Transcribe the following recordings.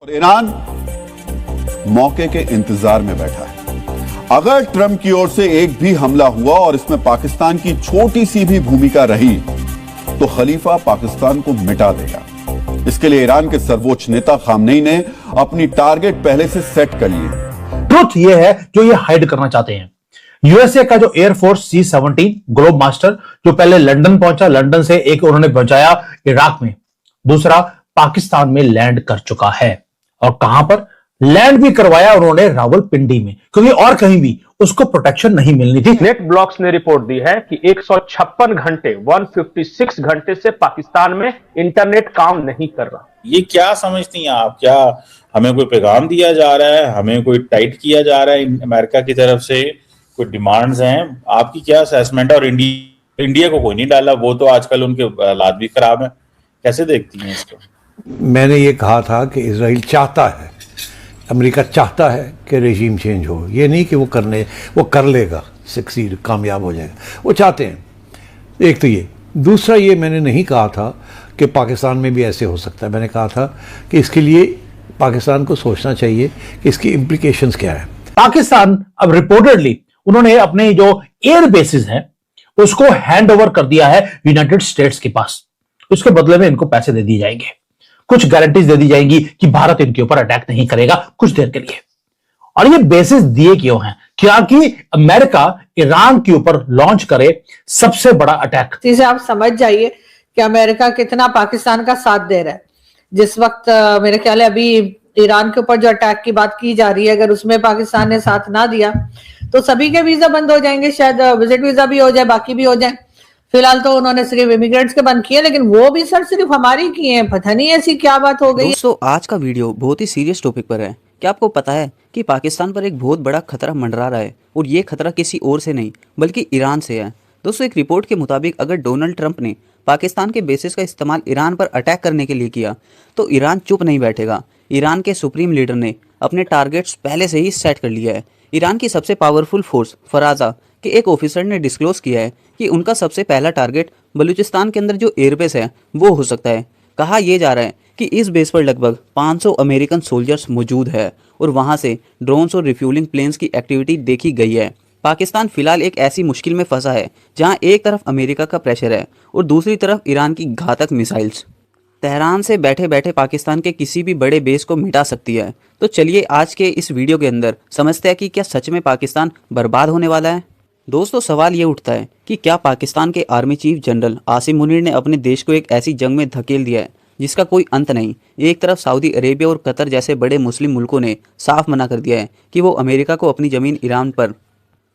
और ईरान मौके के इंतजार में बैठा है। अगर ट्रंप की ओर से एक भी हमला हुआ और इसमें पाकिस्तान की छोटी सी भी भूमिका रही तो खलीफा पाकिस्तान को मिटा देगा। इसके लिए ईरान के सर्वोच्च नेता खामनेई ने अपनी टारगेट पहले से सेट कर लिए। ट्रुथ यह है जो ये हाइड करना चाहते हैं। यूएसए का जो एयरफोर्स C-17 ग्लोब मास्टर जो पहले लंदन पहुंचा, लंदन से एक उन्होंने पहुंचाया इराक में, दूसरा पाकिस्तान में लैंड कर चुका है। और कहां पर लैंड भी करवाया उन्होंने? रावलपिंडी में, क्योंकि और कहीं भी उसको प्रोटेक्शन नहीं मिलनी थी। नेट ब्लॉक्स ने रिपोर्ट दी है कि 156 घंटे 156 घंटे से पाकिस्तान में इंटरनेट काम नहीं कर रहा। ये क्या समझती हैं आप? क्या हमें कोई पैगाम दिया जा रहा है, हमें कोई टाइट किया जा रहा है अमेरिका की तरफ से, कोई डिमांड्स हैं? आपकी क्या असेसमेंट है? और इंडिया को कोई नहीं डाला, वो तो आजकल उनके हालात भी खराब हैं, कैसे देखती हैं इसको? मैंने ये कहा था कि इजराइल चाहता है, अमेरिका चाहता है कि रेजीम चेंज हो। ये नहीं कि वो कर लेगा, सक्सीड, कामयाब हो जाएगा, वो चाहते हैं। एक तो ये, दूसरा ये मैंने नहीं कहा था कि पाकिस्तान में भी ऐसे हो सकता है। मैंने कहा था कि इसके लिए पाकिस्तान को सोचना चाहिए कि इसकी इम्प्लीकेशंस क्या है। पाकिस्तान अब रिपोर्टेडली उन्होंने अपने जो एयर बेसिस हैं उसको हैंड ओवर कर दिया है यूनाइटेड स्टेट्स के पास। उसके बदले में इनको पैसे दे दिए जाएंगे, कुछ गारंटीज दे दी जाएंगी कि भारत इनके ऊपर अटैक नहीं करेगा कुछ देर के लिए। और ये बेसिस दिए क्यों हैं? क्योंकि अमेरिका ईरान के ऊपर लॉन्च करे सबसे बड़ा अटैक। इसे आप समझ जाइए कि अमेरिका कितना पाकिस्तान का साथ दे रहा है। जिस वक्त मेरे ख्याल है अभी ईरान के ऊपर जो अटैक की बात की जा रही है, अगर उसमें पाकिस्तान ने साथ ना दिया तो सभी के वीजा बंद हो जाएंगे, शायद विजिट वीजा भी हो जाए, बाकी भी हो जाए। फिलहाल तो उन्होंने सिर्फ इमिग्रेंट्स के बंद किए, लेकिन वो भी सर सिर्फ हमारी किए हैं। पता नहीं ऐसी क्या बात हो गई। दोस्तों, आज का वीडियो बहुत ही सीरियस टॉपिक पर है। क्या आपको पता है कि पाकिस्तान पर एक बहुत बड़ा खतरा मंडरा रहा है, और ये खतरा किसी और से नहीं बल्कि ईरान से है। दोस्तों, एक रिपोर्ट के मुताबिक अगर डोनाल्ड ट्रंप ने पाकिस्तान के बेसिस का इस्तेमाल ईरान पर अटैक करने के लिए किया तो ईरान चुप नहीं बैठेगा। ईरान के सुप्रीम लीडर ने अपने टारगेट्स पहले से ही सेट कर लिया है। ईरान की सबसे पावरफुल फोर्स फराजा के एक ऑफिसर ने डिस्क्लोज किया है कि उनका सबसे पहला टारगेट बलूचिस्तान के अंदर जो एयरबेस है वो हो सकता है। कहा यह जा रहा है कि इस बेस पर लगभग 500 अमेरिकन सोल्जर्स मौजूद है और वहां से ड्रोन्स और रिफ्यूलिंग प्लेन्स की एक्टिविटी देखी गई है। पाकिस्तान फिलहाल एक ऐसी मुश्किल में फंसा है जहां एक तरफ अमेरिका का प्रेशर है और दूसरी तरफ ईरान की घातक मिसाइल्स तेहरान से बैठे बैठे पाकिस्तान के किसी भी बड़े बेस को मिटा सकती है। तो चलिए आज के इस वीडियो के अंदर समझते हैं कि क्या सच में पाकिस्तान बर्बाद होने वाला है। दोस्तों, सवाल ये उठता है कि क्या पाकिस्तान के army chief general Asim Munir ने अपने देश को एक ऐसी जंग में धकेल दिया है जिसका कोई अंत नहीं। एक तरफ सऊदी अरेबिया और कतर जैसे बड़े मुस्लिम मुल्कों ने साफ मना कर दिया है कि वो अमेरिका को अपनी ज़मीन ईरान पर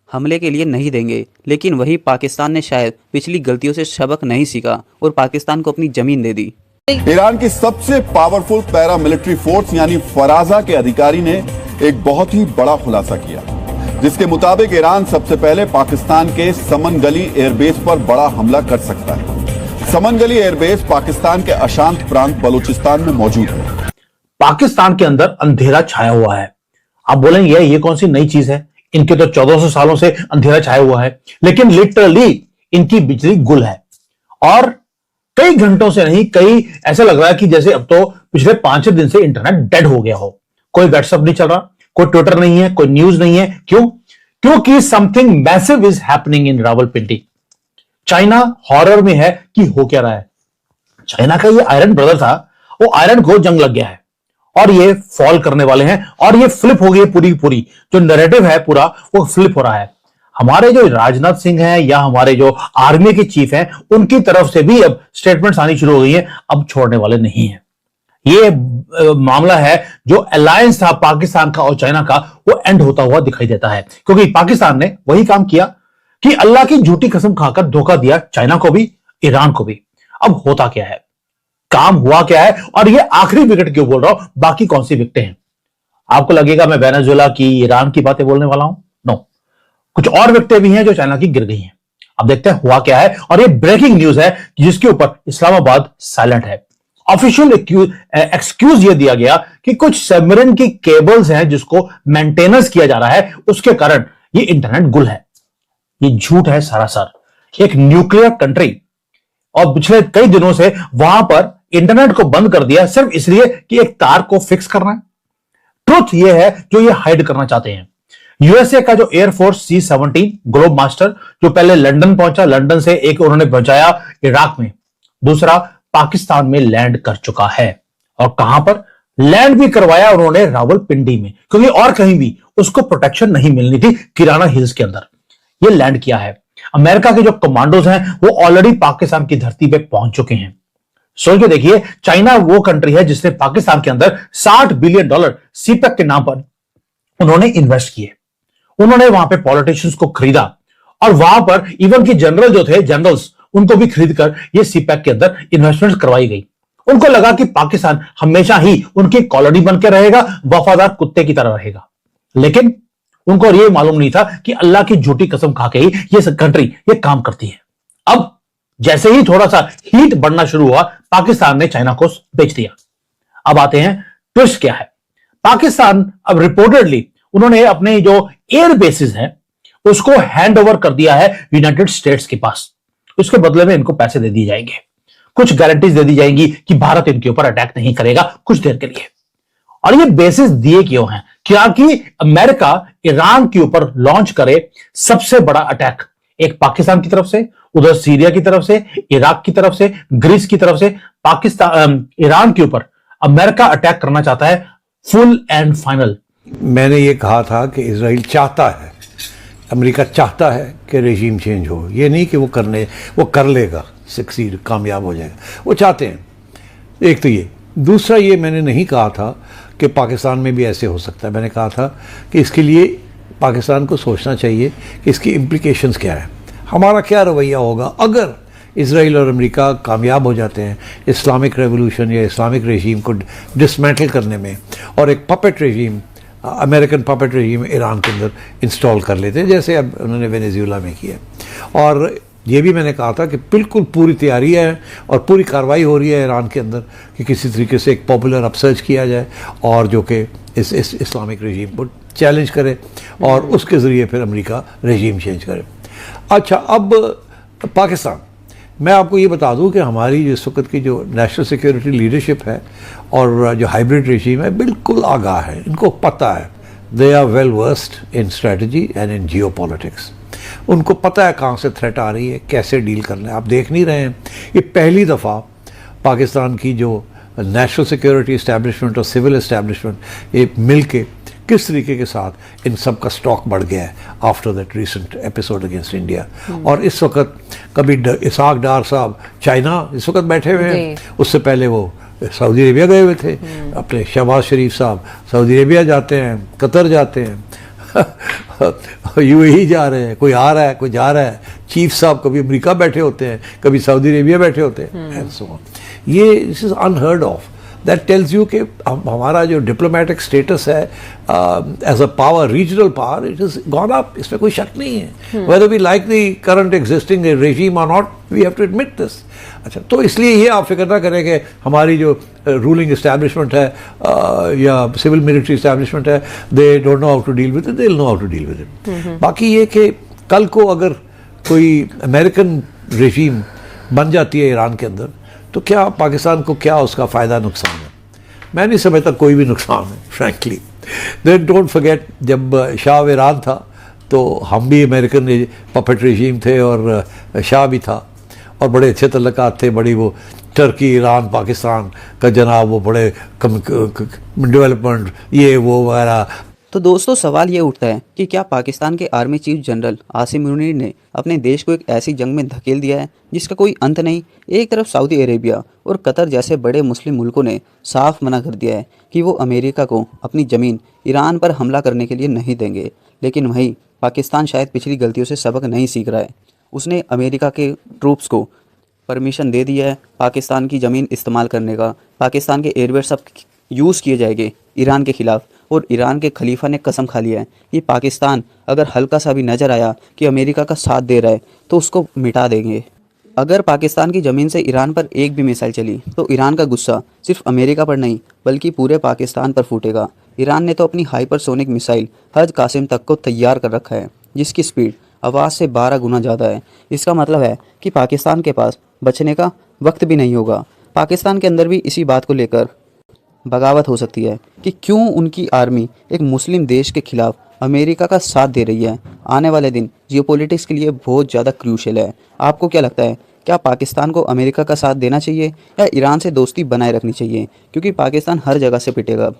हमले के लिए नहीं देंगे, लेकिन वही पाकिस्तान ने शायद पिछली गलतियों से सबक नहीं सीखा और पाकिस्तान को अपनी ज़मीन दे दी। ईरान की सबसे पावरफुल पैरामिलिट्री फोर्स यानी फराजा के अधिकारी ने एक बहुत ही बड़ा खुलासा किया, जिसके मुताबिक ईरान सबसे पहले पाकिस्तान के समनगली एयरबेस पर बड़ा हमला कर सकता है। समनगली एयरबेस पाकिस्तान के अशांत प्रांत बलूचिस्तान में मौजूद है। पाकिस्तान के अंदर अंधेरा छाया हुआ है। आप बोलेंगे ये कौन सी नई चीज है? इनके तो 1400 सालों से अंधेरा छाया हुआ है, लेकिन लिटरली इनकी बिजली गुल है। और कई घंटों से नहीं, कई ऐसा लग रहा है कि जैसे अब तो पिछले 5-6 दिन से इंटरनेट डेड हो गया हो। कोई व्हाट्सएप नहीं चल रहा, कोई ट्विटर नहीं है, कोई न्यूज नहीं है। क्यों? क्योंकि something massive is happening in Rawalpindi. China horror में है कि हो क्या रहा है। चाइना का ये आयरन ब्रदर था, वो आयरन को जंग लग गया है और ये फॉल करने वाले हैं और ये फ्लिप हो गई पूरी पूरी जो नैरेटिव है पूरा वो फ्लिप हो रहा है। हमारे जो राजनाथ सिंह हैं या हमारे जो आर्मी के चीफ हैं उनकी तरफ से भी अब स्टेटमेंट्स आनी शुरू हो गई हैं, अब छोड़ने वाले नहीं है। ये मामला है जो अलायंस था पाकिस्तान का और चाइना का, वो एंड होता हुआ दिखाई देता है, क्योंकि पाकिस्तान ने वही काम किया कि अल्लाह की झूठी कसम खाकर धोखा दिया चाइना को भी, ईरान को भी। अब होता क्या है, काम हुआ क्या है, और ये आखिरी विकेट क्यों बोल रहा हूं, बाकी कौन सी विकेटें हैं? आपको लगेगा मैं वेनेजुएला की, ईरान की बातें बोलने वाला हूं। नो, कुछ और विकेटें भी हैं जो चाइना की गिर गई हैं। अब देखते हैं हुआ क्या है, और ये ब्रेकिंग न्यूज है जिसके ऊपर इस्लामाबाद साइलेंट है। ऑफिशियल एक्सक्यूज ये दिया गया कि कुछ सबमरीन की केबल्स हैं जिसको मेंटेनेंस किया जा रहा है, उसके कारण ये इंटरनेट गुल है। ये झूठ है सरासर। एक न्यूक्लियर कंट्री और पिछले कई दिनों से वहां पर इंटरनेट को बंद कर दिया सिर्फ इसलिए कि एक तार को फिक्स करना है। ट्रुथ यह है जो ये हाइड करना चाहते हैं। यूएसए का जो एयरफोर्स C-17 ग्लोब मास्टर जो पहले लंदन पहुंचा, लंदन से एक उन्होंने पहुंचाया इराक में, दूसरा पाकिस्तान में लैंड कर चुका है। और कहां पर लैंड भी करवाया उन्होंने? रावलपिंडी में, क्योंकि और कहीं भी उसको प्रोटेक्शन नहीं मिलनी थी। किराना हिल्स के अंदर ये लैंड किया है। अमेरिका के जो कमांडोज हैं वो ऑलरेडी पाकिस्तान की धरती पे पहुंच चुके हैं। सोच के देखिए, चाइना वो कंट्री है जिसने पाकिस्तान के अंदर $60 बिलियन सीपेक के नाम पर उन्होंने इन्वेस्ट किए। उन्होंने वहां पे पॉलिटिशियंस को खरीदा और वहां पर इवन की जनरल जो थे, जनरल्स, उनको भी खरीद कर ये सीपेक के अंदर इन्वेस्टमेंट करवाई गई। उनको लगा कि पाकिस्तान हमेशा ही उनकी कॉलोनी बनकर रहेगा, वफादार कुत्ते की तरह रहेगा। लेकिन उनको ये मालूम नहीं था कि अल्लाह की झूठी कसम खा के ही ये कंट्री ये काम करती है। अब जैसे ही थोड़ा सा हीट बढ़ना शुरू हुआ, पाकिस्तान ने चाइना को बेच दिया। अब आते हैं ट्विस्ट क्या है। पाकिस्तान अब रिपोर्टेडली उन्होंने अपने जो एयर बेसिस हैं उसको हैंड ओवर कर दिया है यूनाइटेड स्टेट्स के पास। उसके बदले में इनको पैसे दे दिए जाएंगे, कुछ गारंटीज दे दी जाएंगी कि भारत इनके ऊपर अटैक नहीं करेगा कुछ देर के लिए। और ये बेसिस दिए क्यों हैं? क्योंकि अमेरिका ईरान के ऊपर लॉन्च करे सबसे बड़ा अटैक, एक पाकिस्तान की तरफ से, उधर सीरिया की तरफ से, इराक की तरफ से, ग्रीस की तरफ से, पाकिस्तान ईरान के ऊपर अमेरिका अटैक करना चाहता है फुल एंड फाइनल। मैंने ये कहा था कि इजराइल चाहता है, अमेरिका चाहता है कि रेजीम चेंज हो। ये नहीं कि वो कर लेगा, सक्सीड, कामयाब हो जाएगा। वो चाहते हैं। एक तो ये, दूसरा ये मैंने नहीं कहा था कि पाकिस्तान में भी ऐसे हो सकता है। मैंने कहा था कि इसके लिए पाकिस्तान को सोचना चाहिए कि इसकी इम्प्लीकेशंस क्या है, हमारा क्या रवैया होगा अगर इजराइल और अमेरिका कामयाब हो जाते हैं इस्लामिक रेवोल्यूशन या इस्लामिक रेजीम को डिसमेंटल करने में, और एक puppet regime, American puppet regime Iran के अंदर इंस्टॉल कर लेते हैं, जैसे अब उन्होंने वेनेजुएला में किया। और ये भी मैंने कहा था कि बिल्कुल पूरी तैयारी है और पूरी कार्रवाई हो रही है ईरान के अंदर कि किसी तरीके से एक पॉपुलर अपसर्च किया जाए और जो कि इस इस्लामिक रेजीम को चैलेंज करे और उसके ज़रिए फिर अमेरिका रेजीम चेंज करे। अच्छा, अब पाकिस्तान, मैं आपको ये बता दूं कि हमारी इस वक्त की जो नेशनल सिक्योरिटी लीडरशिप है और जो हाइब्रिड रेजीम है बिल्कुल आगाह है, इनको पता है। They are well versed in strategy and in geopolitics. उनको पता है कहाँ से थ्रेट आ रही है, कैसे डील करना है। आप देख नहीं रहे हैं, ये पहली दफ़ा पाकिस्तान की जो नेशनल सिक्योरिटी इस्टेब्लिशमेंट और सिविल इस्टेब्लिशमेंट ये मिल के किस तरीके के साथ इन सब का स्टॉक बढ़ गया है after that recent episode against India. और इस वक्त कभी इसाक डार साहब चाइना इस वक्त बैठे हुए हैं, उससे पहले वो सऊदी अरेबिया गए हुए थे। अपने शहबाज शरीफ साहब सऊदी अरेबिया जाते हैं, कतर जाते हैं, यूएई जा रहे हैं, कोई आ रहा है, कोई जा रहा है। चीफ साहब कभी अमेरिका बैठे होते हैं, कभी सऊदी अरेबिया बैठे होते हैं, एंड सो ऑन। ये this is unheard of. That tells you कि हमारा जो डिप्लोमेटिक स्टेटस है as a power, regional power, it is gone up, इसमें कोई शक नहीं है। Whether we like the current existing regime और not, we have to admit this. अच्छा, तो इसलिए ये आप फिक्र ना करें कि हमारी जो रूलिंग इस्टेब्लिशमेंट है या सिविल मिलिट्री इस्टेब्लिशमेंट है, they don't know how to deal with it, they will know how to deal with it. बाकी ये कि कल को अगर कोई अमेरिकन रेजीम बन जाती है ईरान के अंदर, तो क्या पाकिस्तान को क्या उसका फ़ायदा नुकसान है? मैं नहीं समझता कोई भी नुकसान है, फ्रैंकली। देन डोंट फॉरगेट, जब शाह ईरान था तो हम भी अमेरिकन पपेट रेजीम थे और शाह भी था, और बड़े अच्छे तल्लुकात थे। बड़ी वो टर्की, ईरान, पाकिस्तान का जनाब वो बड़े डेवलपमेंट ये वो वगैरह। तो दोस्तों, सवाल ये उठता है कि क्या पाकिस्तान के army chief general Asim Munir ने अपने देश को एक ऐसी जंग में धकेल दिया है जिसका कोई अंत नहीं। एक तरफ सऊदी अरेबिया और कतर जैसे बड़े मुस्लिम मुल्कों ने साफ मना कर दिया है कि वो अमेरिका को अपनी ज़मीन ईरान पर हमला करने के लिए नहीं देंगे, लेकिन वहीं पाकिस्तान शायद पिछली गलतियों से सबक नहीं सीख रहा है। उसने अमेरिका के ट्रूप्स को परमिशन दे दिया है पाकिस्तान की ज़मीन इस्तेमाल करने का। पाकिस्तान के एयरबेस सब यूज़ किए जाएंगे ईरान के ख़िलाफ़, और ईरान के खलीफा ने कसम खा लिया है कि पाकिस्तान अगर हल्का सा भी नज़र आया कि अमेरिका का साथ दे रहा है तो उसको मिटा देंगे। अगर पाकिस्तान की ज़मीन से ईरान पर एक भी मिसाइल चली तो ईरान का गुस्सा सिर्फ अमेरिका पर नहीं बल्कि पूरे पाकिस्तान पर फूटेगा। ईरान ने तो अपनी हाइपरसोनिक मिसाइल हज कासिम तक को तैयार कर रखा है, जिसकी स्पीड आवाज़ से 12 गुना ज़्यादा है। इसका मतलब है कि पाकिस्तान के पास बचने का वक्त भी नहीं होगा। पाकिस्तान के अंदर भी इसी बात को लेकर बगावत हो सकती है कि क्यों उनकी आर्मी एक मुस्लिम देश के खिलाफ अमेरिका का साथ दे रही है। आने वाले दिन जियोपॉलिटिक्स के लिए बहुत ज़्यादा क्रूशियल है। आपको क्या लगता है, क्या पाकिस्तान को अमेरिका का साथ देना चाहिए या ईरान से दोस्ती बनाए रखनी चाहिए, क्योंकि पाकिस्तान हर जगह से पिटेगा।